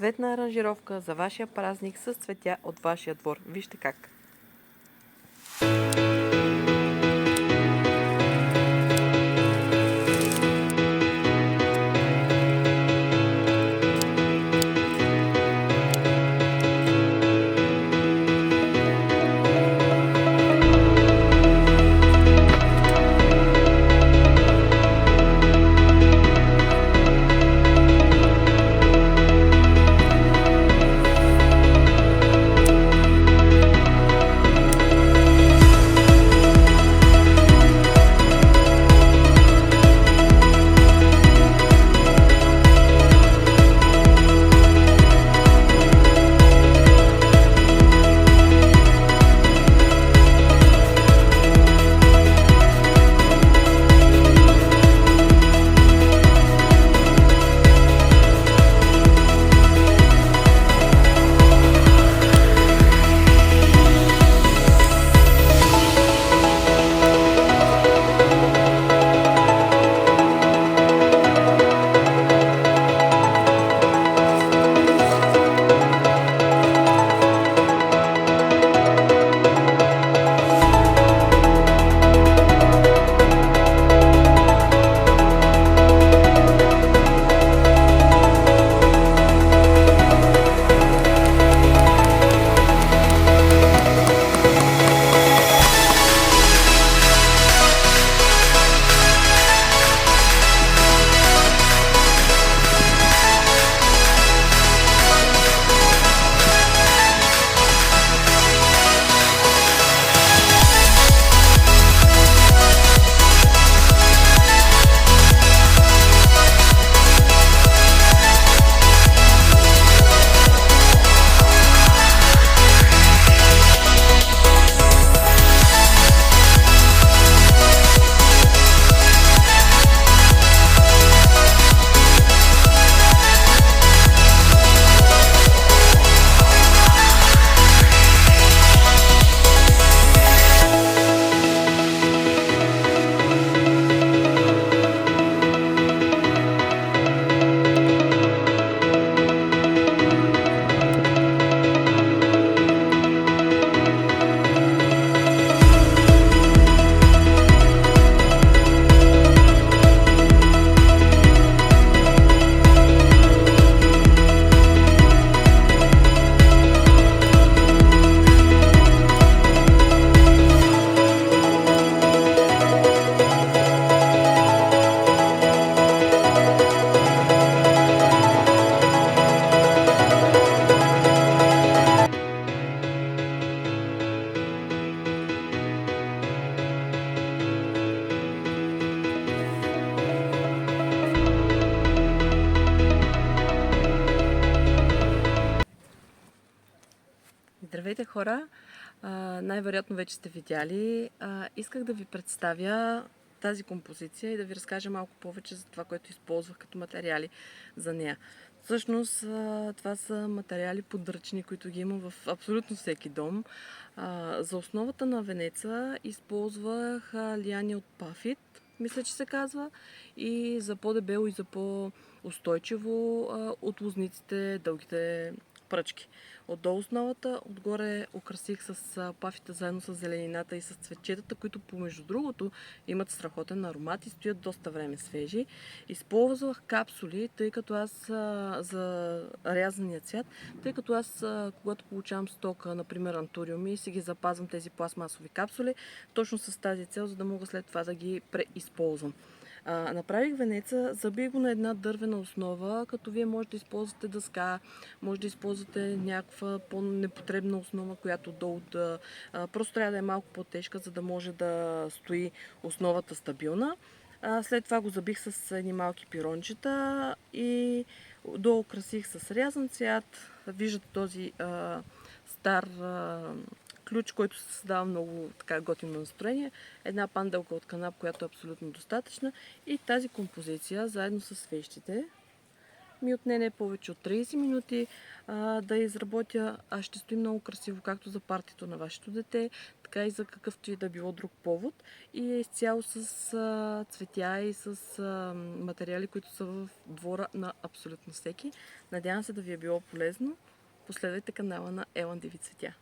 цветна аранжировка за вашия празник с цветя от вашия двор. Вижте как! Здравейте, хора! Най-вероятно вече сте видяли. Исках да ви представя тази композиция и да ви разкажа малко повече за това, което използвах като материали за нея. Всъщност това са материали подръчни, които ги има в абсолютно всеки дом. За основата на венеца използвах лиани от пафит, мисля, че се казва, и за по-дебело и за по-устойчиво от лозниците, дългите пръчки. Отдолу основата, отгоре украсих с пафита заедно с зеленината и с цветчетата, които помежду другото имат страхотен аромат и стоят доста време свежи. Използвах капсули, тъй като аз за рязания цвят, тъй като аз когато получавам стока, например антуриуми, си ги запазвам тези пластмасови капсули, точно с тази цел, за да мога след това да ги преизползвам. Направих венеца, забих го на една дървена основа, като вие може да използвате дъска, може да използвате някаква по-непотребна основа, която долу да... Просто трябва да е малко по-тежка, за да може да стои основата стабилна. След това го забих с едни малки пирончета и доукрасих с рязан цвят. Виждате този стар ключ, който се създава много така готино настроение. Една панделка от канап, която е абсолютно достатъчна. И тази композиция, заедно с свещите, ми отнене повече от 30 минути да я изработя, а ще стои много красиво както за партито на вашето дете, така и за какъвто и да било друг повод. И е изцяло с цветя и с материали, които са в двора на абсолютно всеки. Надявам се да ви е било полезно. Последвайте канала на Елън Диви Цветя.